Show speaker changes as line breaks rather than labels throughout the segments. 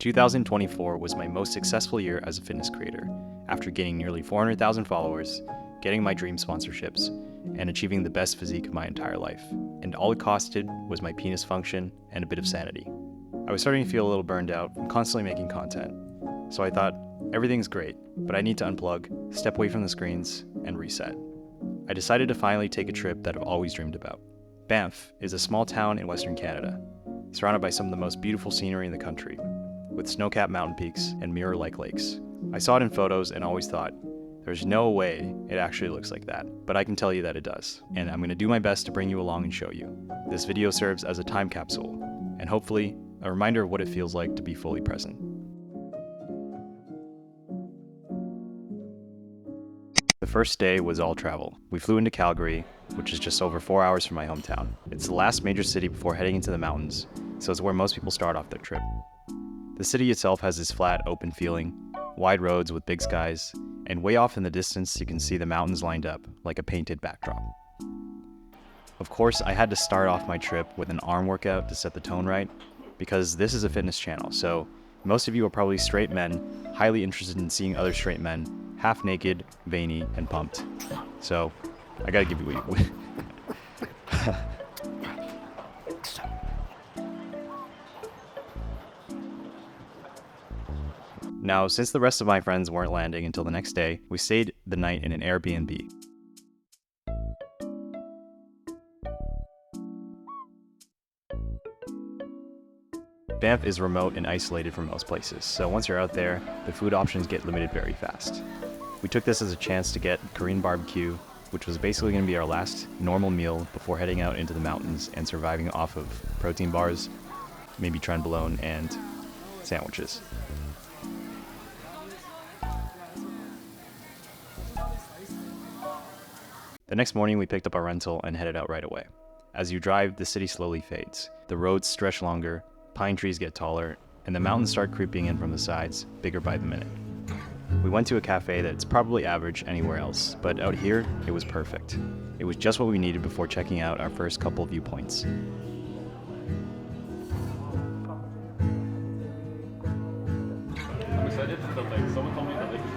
2024 was my most successful year as a fitness creator, after gaining nearly 400,000 followers, getting my dream sponsorships, and achieving the best physique of my entire life. And all it costed was my penis function and a bit of sanity. I was starting to feel a little burned out from constantly making content, so I thought, everything's great, but I need to unplug, step away from the screens, and reset. I decided to finally take a trip that I've always dreamed about. Banff is a small town in Western Canada, surrounded by some of the most beautiful scenery in the country, with snow-capped mountain peaks and mirror-like lakes. I saw it in photos and always thought, there's no way it actually looks like that, but I can tell you that it does, and I'm going to do my best to bring you along and show you. This video serves as a time capsule, and hopefully, a reminder of what it feels like to be fully present. The first day was all travel. We flew into Calgary, which is just over 4 hours from my hometown. It's the last major city before heading into the mountains, so it's where most people start off their trip. The city itself has this flat, open feeling, wide roads with big skies, and way off in the distance you can see the mountains lined up like a painted backdrop. Of course, I had to start off my trip with an arm workout to set the tone right, because this is a fitness channel, so most of you are probably straight men, highly interested in seeing other straight men, half naked, veiny, and pumped. So, I gotta give you what you... Now, since the rest of my friends weren't landing until the next day, we stayed the night in an Airbnb. Banff is remote and isolated from most places, so once you're out there, the food options get limited very fast. We took this as a chance to get Korean barbecue, which was basically going to be our last normal meal before heading out into the mountains and surviving off of protein bars, maybe trenbolone, and sandwiches. The next morning, we picked up our rental and headed out right away. As you drive, the city slowly fades. The roads stretch longer, pine trees get taller, and the mountains start creeping in from the sides, bigger by the minute. We went to a cafe that's probably average anywhere else, but out here, it was perfect. It was just what we needed before checking out our first couple viewpoints.
I'm excited for the lake. Someone told me the lake is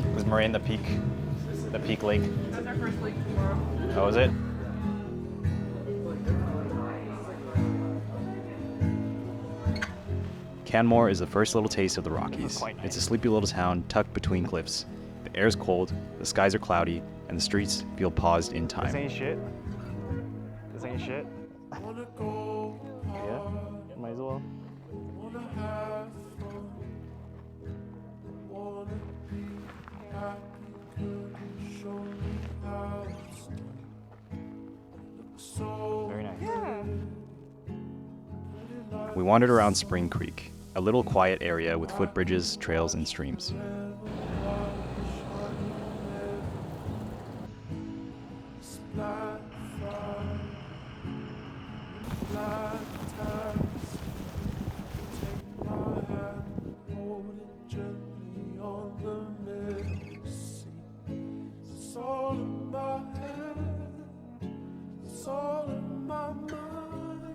great.
Was Moraine the peak lake?
That's our first lake tomorrow.
Oh, is it? Canmore is the first little taste of the Rockies. It's a sleepy little town tucked between cliffs. The air's cold, the skies are cloudy, and the streets feel paused in time.
This ain't shit. This ain't shit. Yeah, might as well. Very nice.
Yeah.
We wandered around Spring Creek, a little quiet area with footbridges, trails, and streams.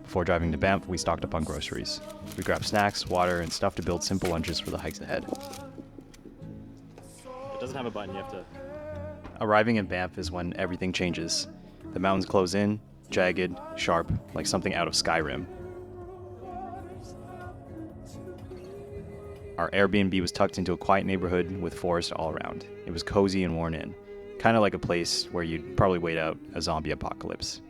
Before driving to Banff, we stocked up on groceries. We grabbed snacks, water, and stuff to build simple lunches for the hikes ahead.
It doesn't have a button, you have to...
Arriving in Banff is when everything changes. The mountains close in, jagged, sharp, like something out of Skyrim. Our Airbnb was tucked into a quiet neighborhood with forest all around. It was cozy and worn in, kind of like a place where you'd probably wait out a zombie apocalypse.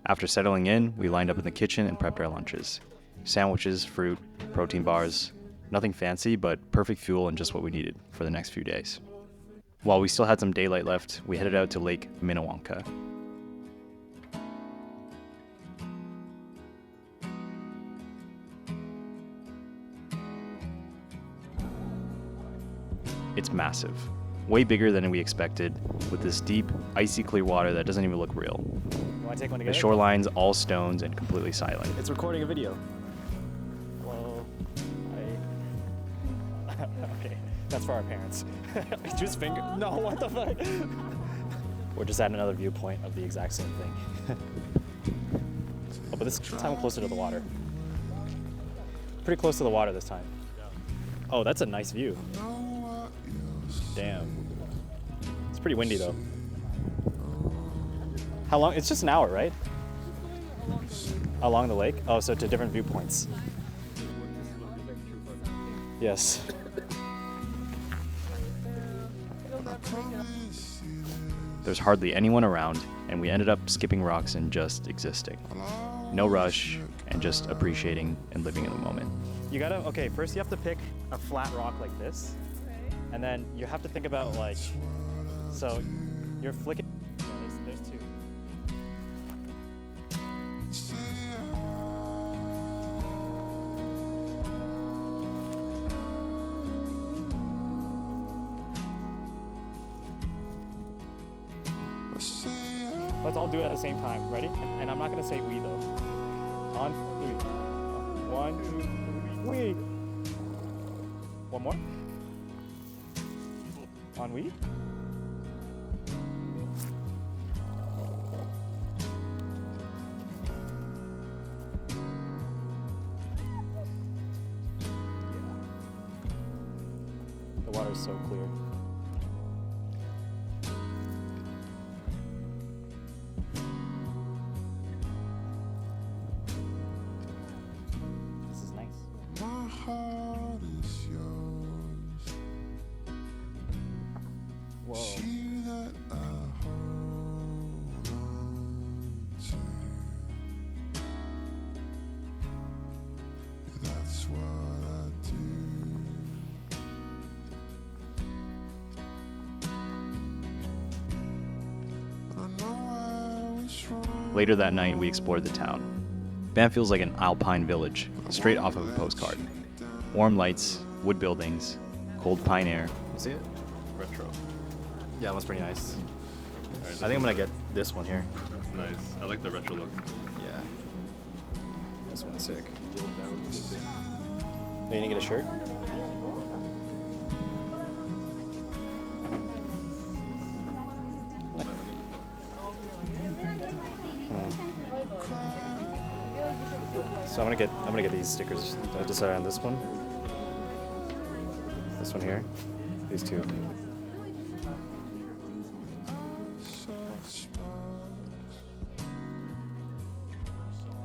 After settling in, we lined up in the kitchen and prepped our lunches. Sandwiches, fruit, protein bars, nothing fancy, but perfect fuel and just what we needed for the next few days. While we still had some daylight left, we headed out to Lake Minnewanka. It's massive, way bigger than we expected, with this deep, icy clear water that doesn't even look real.
You want to take one
The
together?
shoreline's all stones and completely silent.
It's recording a video. Hello. Hi. Okay, that's for our parents. Just finger. No, what the fuck? We're just at another viewpoint of the exact same thing. Oh, but this time I'm closer to the water. Pretty close to the water this time. Oh, that's a nice view. Damn. It's pretty windy though. How long? It's just an hour, right? Along the lake? Oh, so to different viewpoints. Yes.
There's hardly anyone around, and we ended up skipping rocks and just existing. No rush, and just appreciating and living in the moment.
You gotta, okay, first you have to pick a flat rock like this. And then you have to think about like, so you're flicking, there's two. Let's all do it at the same time. Ready? And I'm not gonna say we though. On three. 1, 2, 3. We. One more. On we. The water is so clear. This is nice.
My heart is yours.
Whoa.
She that I hold on to. That's what I do. I know I was wrong.
Later that night, we explored the town. Banff feels like an alpine village, straight off of a postcard. Warm lights, wood buildings, cold pine air.
You see it?
Retro.
Yeah, that one's pretty nice.
Alright,
I think I'm gonna get this one here.
That's nice. I like the retro look.
Yeah. This one's sick. Are you gonna get a shirt? So I'm gonna get these stickers. I decided on this one. This one here. These two.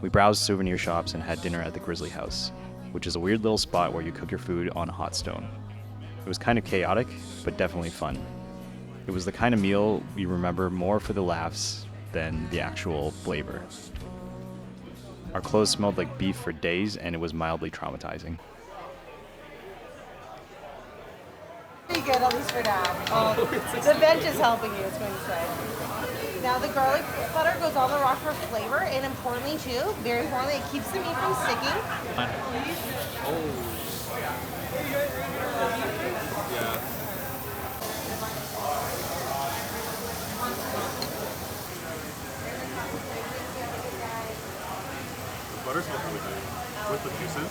We browsed souvenir shops and had dinner at the Grizzly House, which is a weird little spot where you cook your food on a hot stone. It was kind of chaotic, but definitely fun. It was the kind of meal you remember more for the laughs than the actual flavor. Our clothes smelled like beef for days, and it was mildly traumatizing.
Pretty good, at least for now. The veg is helping you, it's going to say. Now the garlic butter goes on the rock for flavor, and importantly too, very importantly, it keeps the meat from sticking.
The butter smells really good. With the juices.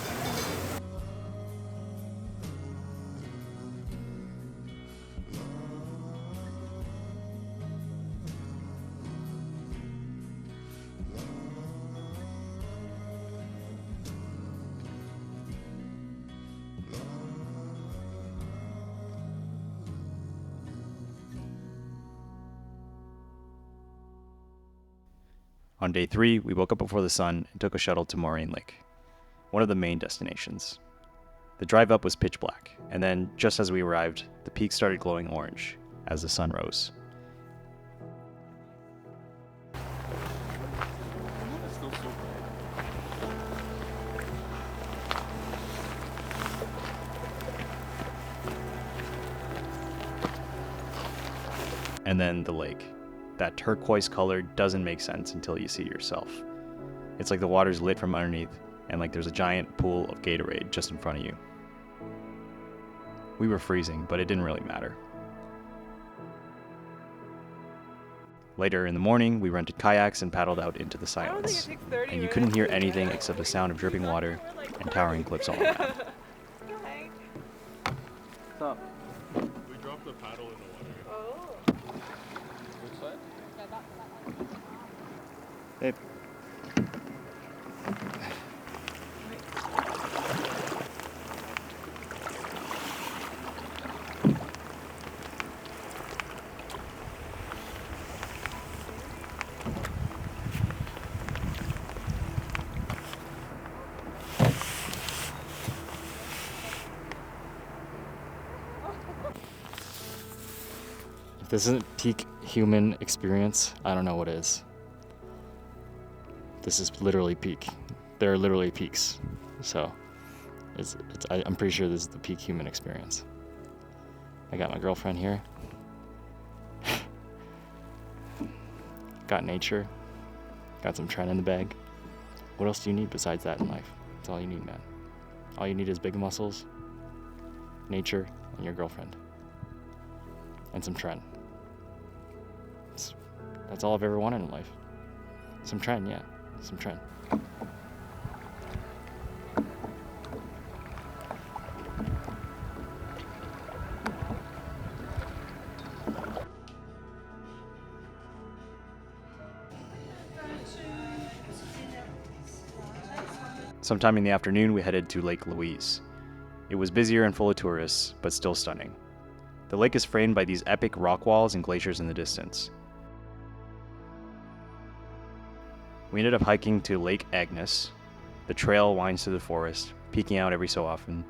On day 3, we woke up before the sun and took a shuttle to Moraine Lake, one of the main destinations. The drive up was pitch black, and then, just as we arrived, the peak started glowing orange as the sun rose. And then the lake. That turquoise color doesn't make sense until you see it yourself. It's like the water's lit from underneath, and like there's a giant pool of Gatorade just in front of you. We were freezing, but it didn't really matter. Later in the morning, we rented kayaks and paddled out into the silence. And you couldn't hear anything except the sound of dripping water and towering cliffs all around.
We dropped the paddle in the water.
Which side?
Babe. If this isn't peak human experience, I don't know what is. This is literally peak. There are literally peaks. So I'm pretty sure this is the peak human experience. I got my girlfriend here. Got nature. Got some trend in the bag. What else do you need besides that in life? That's all you need, man. All you need is big muscles, nature, and your girlfriend. And some trend. That's all I've ever wanted in life. Some trend, yeah. Some trend.
Sometime in the afternoon, we headed to Lake Louise. It was busier and full of tourists, but still stunning. The lake is framed by these epic rock walls and glaciers in the distance. We ended up hiking to Lake Agnes. The trail winds through the forest, peeking out every so often,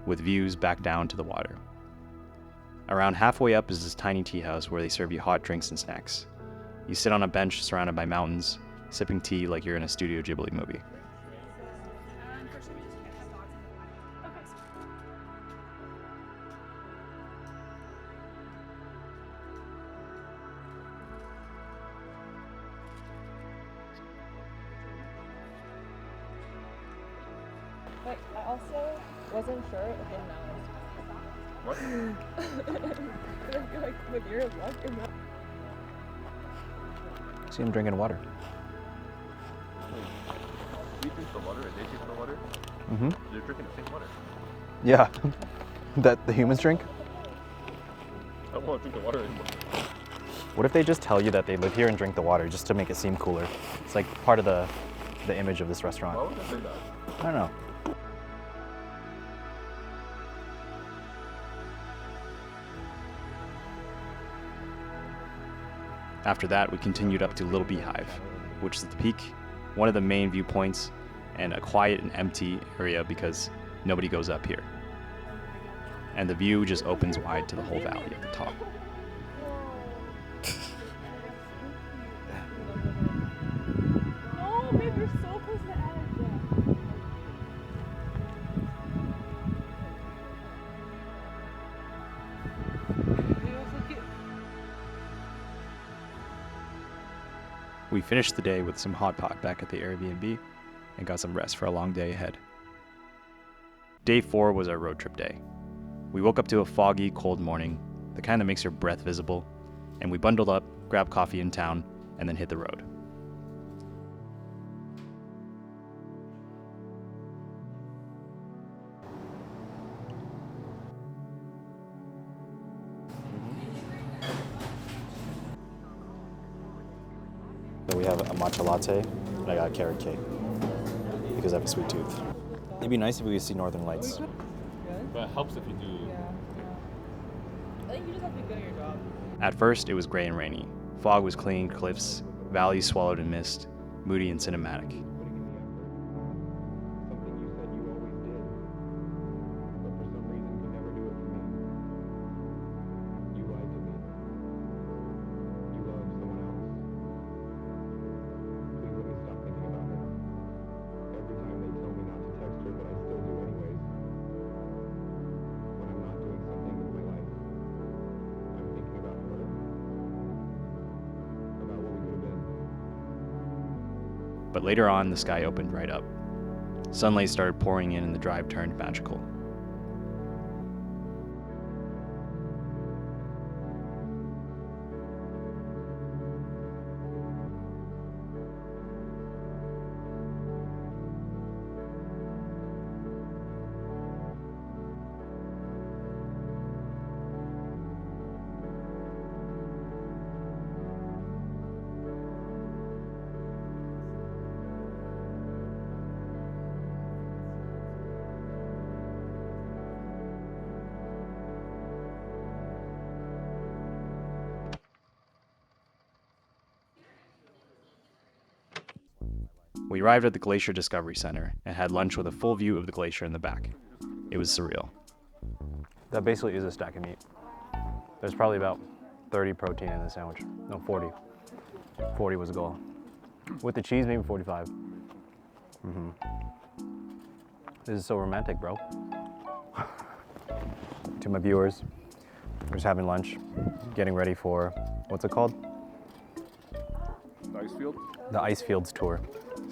with views back down to the water. Around halfway up is this tiny tea house where they serve you hot drinks and snacks. You sit on a bench surrounded by mountains, sipping tea like you're in a Studio Ghibli movie.
But I also wasn't sure if it knows.
What?
I feel like with your luck, it knows.
See him drinking water.
We drink the water and they drink the water.
Mm-hmm.
They're drinking the same water.
Yeah. That the humans drink?
I don't want to drink the water anymore.
What if they just tell you that they live here and drink the water just to make it seem cooler? It's like part of the image of this restaurant.
Why would they say that?
I don't know. After that, we continued up to Little Beehive, which is the peak, one of the main viewpoints, and a quiet and empty area because nobody goes up here. And the view just opens wide to the whole valley at the top.
No, babe, you're so close to the edge.
We finished the day with some hot pot back at the Airbnb and got some rest for a long day ahead. Day 4 was our road trip day. We woke up to a foggy, cold morning, the kind that makes your breath visible, and we bundled up, grabbed coffee in town, and then hit the road. So we have a matcha latte, and I got a carrot cake because I have a sweet tooth. It'd be nice if we could see northern lights.
But it helps if you do.
I think you just have to be good at your job.
At first, it was gray and rainy. Fog was clinging to cliffs, valleys swallowed in mist, moody and cinematic. But later on, the sky opened right up. Sunlight started pouring in and the drive turned magical. We arrived at the Glacier Discovery Center and had lunch with a full view of the glacier in the back. It was surreal. That basically is a stack of meat. There's probably about 30 protein in the sandwich. No, 40. 40 was the goal. With the cheese, maybe 45. This is so romantic, bro. To my viewers, we're just having lunch, getting ready for, what's it called?
The Icefields?
The Icefields tour.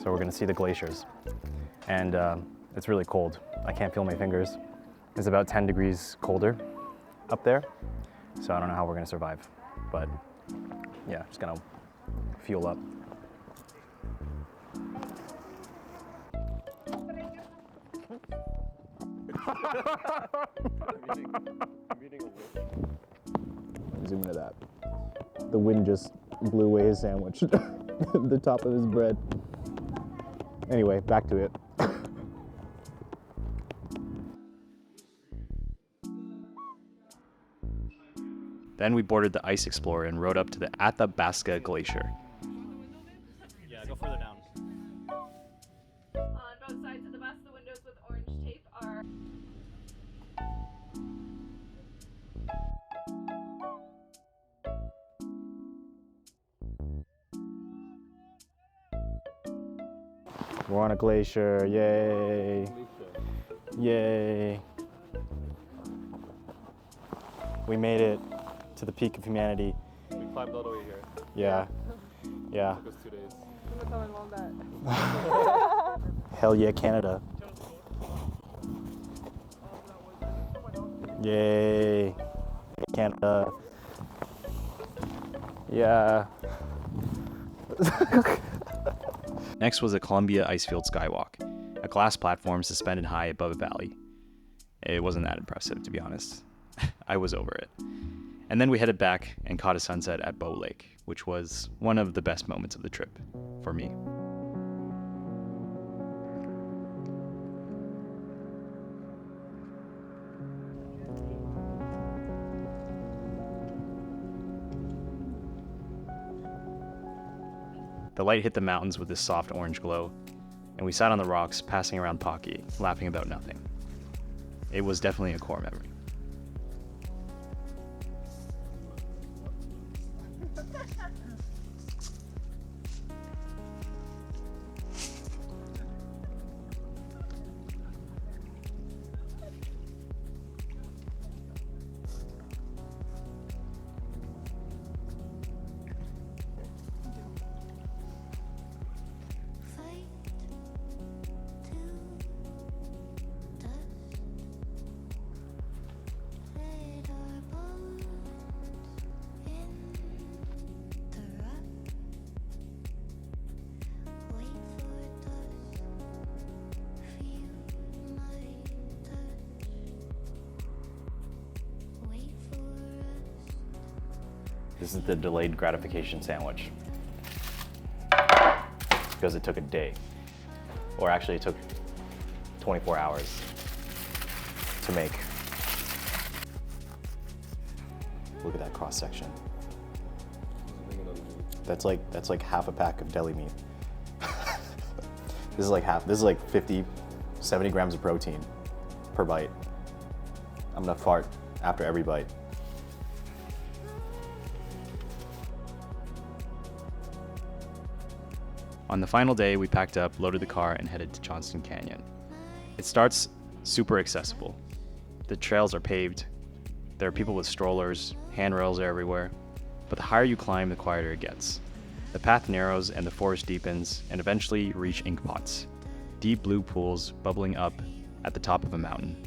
So we're gonna see the glaciers. And it's really cold. I can't feel my fingers. It's about 10 degrees colder up there. So I don't know how we're gonna survive. But yeah, just gonna fuel up. Zoom into that. The wind just blew away his sandwich, the top of his bread. Anyway, back to it. Then we boarded the Ice Explorer and rode up to the Athabasca Glacier.
Yeah, go further down.
On both sides of the bus, the windows with orange tape are.
We're on a glacier, yay! Yay! We made it to the peak of humanity.
We climbed all the way here.
Yeah, yeah.
Took us 2 days.
I'm gonna tell my mom that.
Hell yeah, Canada. Yay, Canada. Yeah. Next was the Columbia Icefield Skywalk, a glass platform suspended high above a valley. It wasn't that impressive, to be honest. I was over it. And then we headed back and caught a sunset at Bow Lake, which was one of the best moments of the trip for me. The light hit the mountains with this soft orange glow, and we sat on the rocks, passing around Pocky, laughing about nothing. It was definitely a core memory. This is the delayed gratification sandwich. Because it took a day. Or actually it took 24 hours to make. Look at that cross section. That's like half a pack of deli meat. This is like half. This is like 50, 70 grams of protein per bite. I'm gonna fart after every bite. On the final day, we packed up, loaded the car, and headed to Johnston Canyon. It starts super accessible. The trails are paved. There are people with strollers, handrails are everywhere. But the higher you climb, the quieter it gets. The path narrows and the forest deepens, and eventually you reach ink pots, deep blue pools bubbling up at the top of a mountain.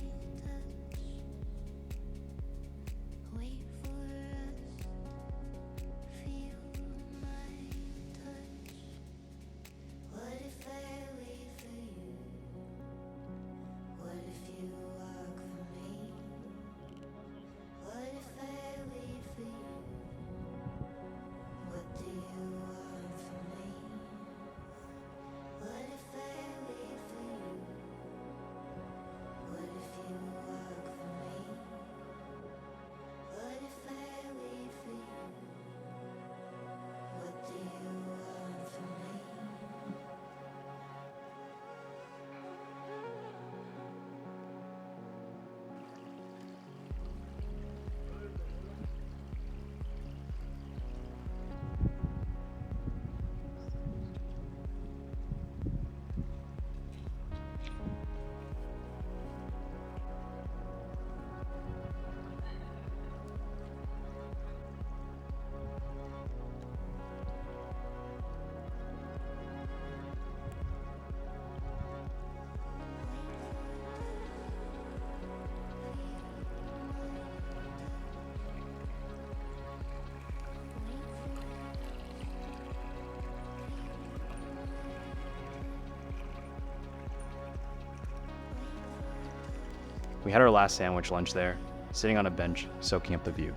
We had our last sandwich lunch there, sitting on a bench, soaking up the view.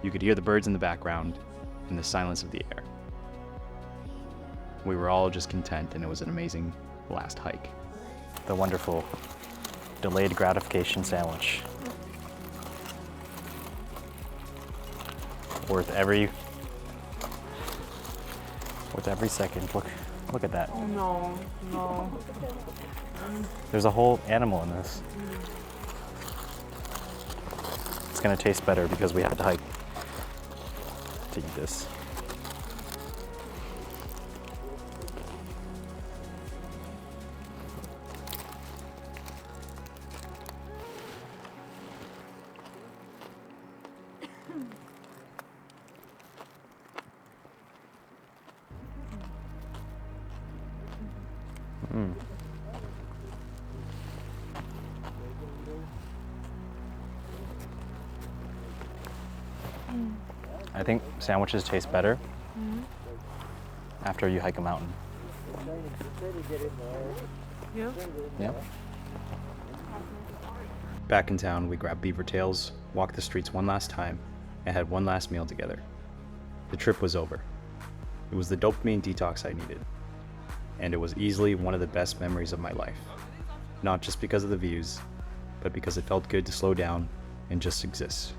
You could hear the birds in the background and the silence of the air. We were all just content, and it was an amazing last hike.
The wonderful delayed gratification sandwich. Worth every second. Look at that.
No, no.
There's a whole animal in this. It's gonna taste better because we had to hike to eat this. I think sandwiches taste better after you hike a mountain.
Yeah.
Yeah.
Back in town, we grabbed beaver tails, walked the streets one last time, and had one last meal together. The trip was over. It was the dopamine detox I needed, and it was easily one of the best memories of my life. Not just because of the views, but because it felt good to slow down and just exist.